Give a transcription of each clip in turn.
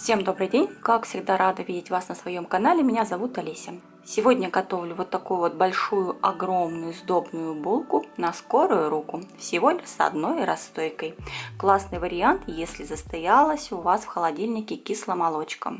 Всем добрый день! Как всегда, рада видеть вас на своем канале. Меня зовут Олеся. Сегодня готовлю вот такую вот большую, огромную, сдобную булку на скорую руку. Всего лишь с одной расстойкой. Классный вариант, если застоялась у вас в холодильнике кисломолочка.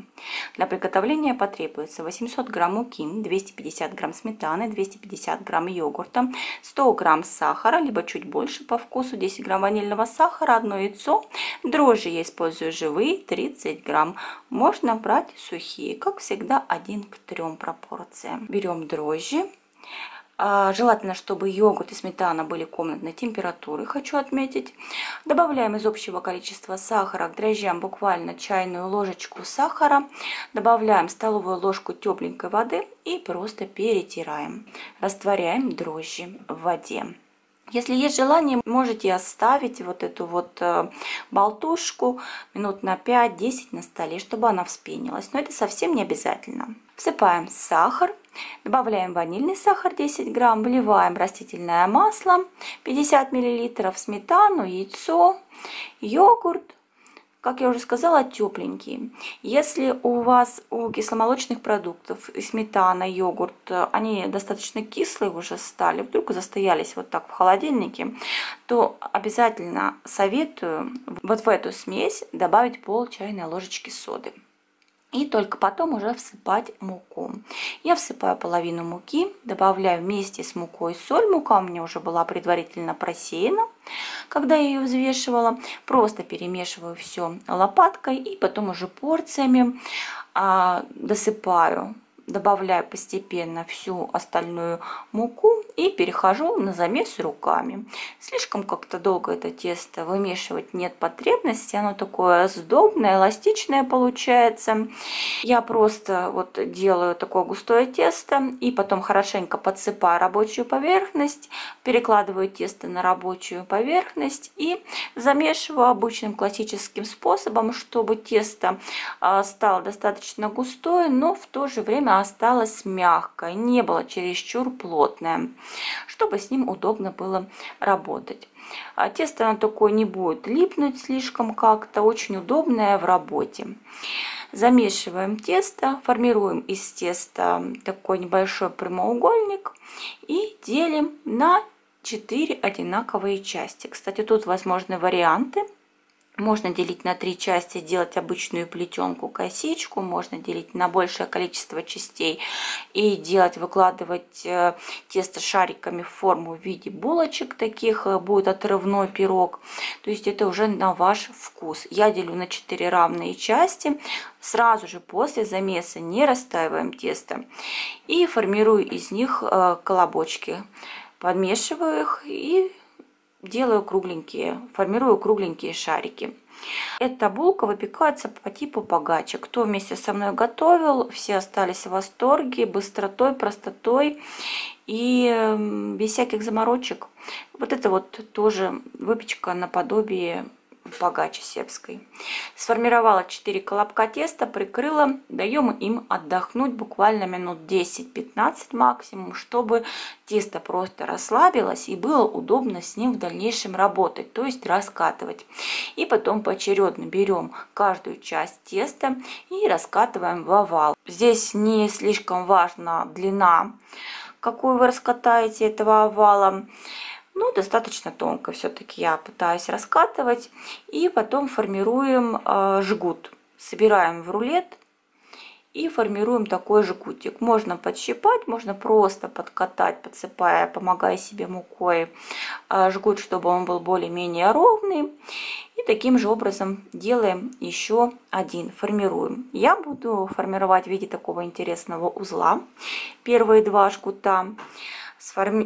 Для приготовления потребуется 800 грамм муки, 250 грамм сметаны, 250 грамм йогурта, 100 грамм сахара, либо чуть больше по вкусу, 10 грамм ванильного сахара, одно яйцо. Дрожжи я использую живые, 30 грамм. Можно брать сухие, как всегда, 1 к 3 пропорция. Берем дрожжи. Желательно, чтобы йогурт и сметана были комнатной температуры, хочу отметить. Добавляем из общего количества сахара к дрожжам буквально чайную ложечку сахара. Добавляем столовую ложку тепленькой воды и просто перетираем. Растворяем дрожжи в воде. Если есть желание, можете оставить вот эту вот болтушку минут на 5-10 на столе, чтобы она вспенилась. Но это совсем не обязательно. Всыпаем сахар, добавляем ванильный сахар 10 грамм, вливаем растительное масло 50 мл, сметану, яйцо, йогурт. Как я уже сказала, тепленькие. Если у вас у кисломолочных продуктов и сметана, йогурт, они достаточно кислые уже стали, вдруг застоялись вот так в холодильнике, то обязательно советую вот в эту смесь добавить пол чайной ложечки соды. И только потом уже всыпать муку. Я всыпаю половину муки, добавляю вместе с мукой соль. Мука у меня уже была предварительно просеяна, когда я ее взвешивала. Просто перемешиваю все лопаткой и потом уже порциями досыпаю. Добавляю постепенно всю остальную муку и перехожу на замес руками. Слишком как-то долго это тесто вымешивать нет потребности. Оно такое сдобное, эластичное получается. Я просто вот делаю такое густое тесто и потом хорошенько подсыпаю рабочую поверхность, перекладываю тесто на рабочую поверхность и замешиваю обычным классическим способом, чтобы тесто стало достаточно густое, но в то же время осталось мягкое, не было чересчур плотное, чтобы с ним удобно было работать. Тесто оно такое не будет липнуть слишком как-то, очень удобное в работе. Замешиваем тесто, формируем из теста такой небольшой прямоугольник и делим на 4 одинаковые части. Кстати, тут возможны варианты. Можно делить на 3 части, делать обычную плетенку, косичку. Можно делить на большее количество частей и делать, выкладывать тесто шариками в форму в виде булочек таких. Будет отрывной пирог. То есть это уже на ваш вкус. Я делю на 4 равные части. Сразу же после замеса не растаиваем тесто. И формирую из них колобочки. Подмешиваю их и делаю кругленькие, формирую кругленькие шарики. Эта булка выпекается по типу погача. Кто вместе со мной готовил, все остались в восторге быстротой, простотой и без всяких заморочек. Вот это вот тоже выпечка наподобие погачи сербской. Сформировала 4 колобка теста, прикрыла, даем им отдохнуть буквально минут 10-15 максимум, чтобы тесто просто расслабилось и было удобно с ним в дальнейшем работать, то есть раскатывать. И потом поочередно берем каждую часть теста и раскатываем в овал. Здесь не слишком важна длина, какую вы раскатаете этого овала. Ну, достаточно тонко все-таки я пытаюсь раскатывать. И потом формируем жгут. Собираем в рулет и формируем такой жгутик. Можно подщипать, можно просто подкатать, подсыпая, помогая себе мукой жгут, чтобы он был более-менее ровный. И таким же образом делаем еще один, формируем. Я буду формировать в виде такого интересного узла. Первые 2 жгута.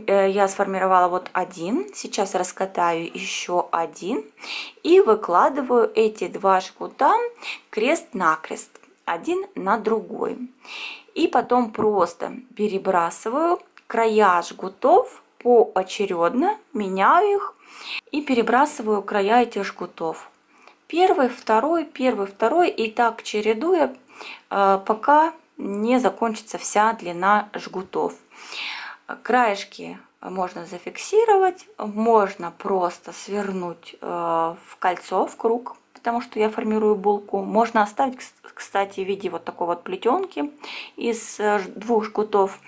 Я сформировала вот один, сейчас раскатаю еще один и выкладываю эти 2 жгута крест-накрест, один на другой. И потом просто перебрасываю края жгутов поочередно, меняю их и перебрасываю края этих жгутов. Первый, второй, первый, второй и так чередуя, пока не закончится вся длина жгутов. Краешки можно зафиксировать, можно просто свернуть в кольцо, в круг, потому что я формирую булку. Можно оставить, кстати, в виде вот такой вот плетенки из 2 жгутов.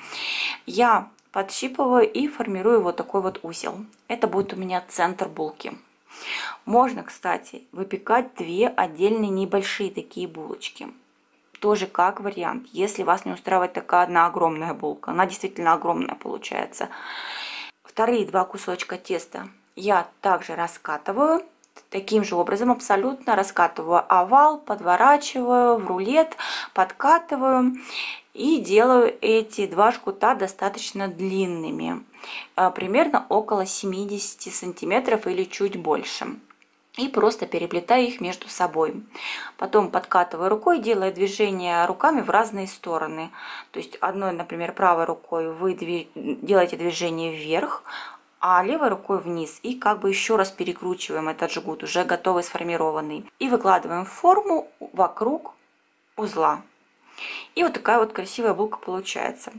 Я подщипываю и формирую вот такой вот узел. Это будет у меня центр булки. Можно, кстати, выпекать 2 отдельные небольшие такие булочки. Тоже как вариант, если вас не устраивает такая одна огромная булка. Она действительно огромная получается. Вторые 2 кусочка теста я также раскатываю. Таким же образом абсолютно раскатываю овал, подворачиваю в рулет, подкатываю. И делаю эти 2 жгута достаточно длинными. Примерно около 70 сантиметров или чуть больше. И просто переплетаю их между собой. Потом подкатываю рукой, делая движение руками в разные стороны. То есть одной, например, правой рукой вы делаете движение вверх, а левой рукой вниз. И как бы еще раз перекручиваем этот жгут, уже готовый, сформированный. И выкладываем в форму вокруг узла. И вот такая вот красивая булка получается.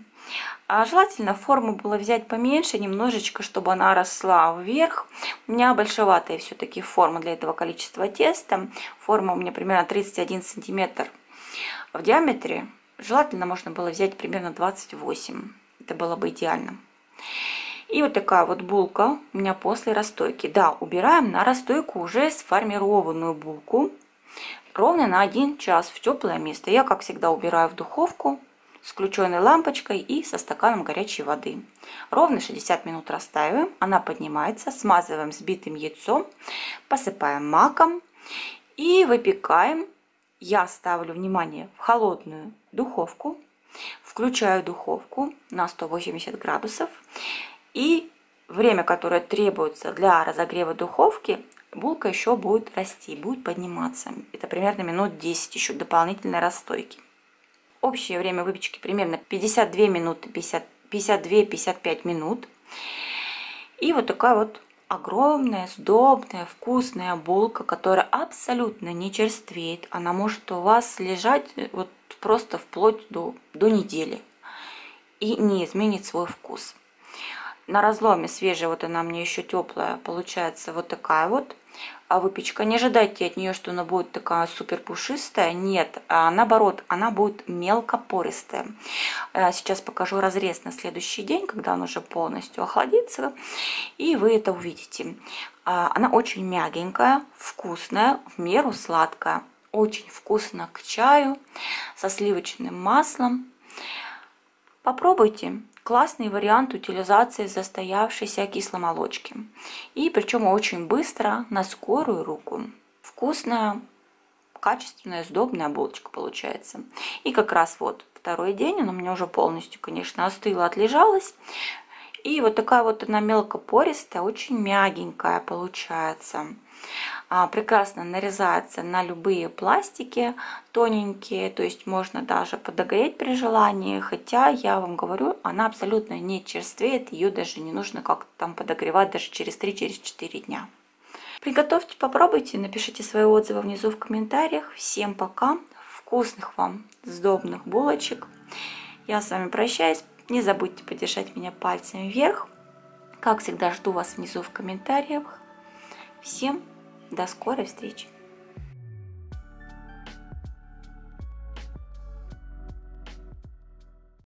Желательно форму было взять поменьше, немножечко, чтобы она росла вверх. У меня большеватая все-таки форма для этого количества теста. Форма у меня примерно 31 сантиметр в диаметре. Желательно можно было взять примерно 28. Это было бы идеально. И вот такая вот булка у меня после расстойки. Да, убираем на расстойку уже сформированную булку. Ровно на 1 час в теплое место. Я, как всегда, убираю в духовку с включенной лампочкой и со стаканом горячей воды. Ровно 60 минут расстаиваем. Она поднимается. Смазываем взбитым яйцом. Посыпаем маком. И выпекаем. Я ставлю, внимание, в холодную духовку. Включаю духовку на 180 градусов. И время, которое требуется для разогрева духовки, булка еще будет расти, будет подниматься. Это примерно минут 10 еще дополнительной расстойки. Общее время выпечки примерно 52 минуты, 52-55 минут. И вот такая вот огромная, сдобная, вкусная булка, которая абсолютно не черствеет. Она может у вас лежать вот просто вплоть до недели и не изменит свой вкус. На разломе свежая, вот она мне еще теплая, получается вот такая вот выпечка. Не ожидайте от нее, что она будет такая супер пушистая. Нет, наоборот, она будет мелко пористая. Сейчас покажу разрез на следующий день, когда он уже полностью охладится, и вы это увидите. Она очень мягенькая, вкусная, в меру сладкая. Очень вкусно к чаю со сливочным маслом. Попробуйте. Классный вариант утилизации застоявшейся кисломолочки. И причем очень быстро, на скорую руку. Вкусная, качественная, сдобная булочка получается. И как раз вот второй день, она у меня уже полностью, конечно, остыла, отлежалась. И вот такая вот она мелкопористая, очень мягенькая получается. Прекрасно нарезается на любые пластики тоненькие, то есть можно даже подогреть при желании, хотя я вам говорю, она абсолютно не черствеет, ее даже не нужно как-то там подогревать даже через 3-4 дня. Приготовьте, попробуйте, напишите свои отзывы внизу в комментариях. Всем пока, вкусных вам сдобных булочек. Я с вами прощаюсь, не забудьте поддержать меня пальцем вверх. Как всегда, жду вас внизу в комментариях. Всем до скорой встречи!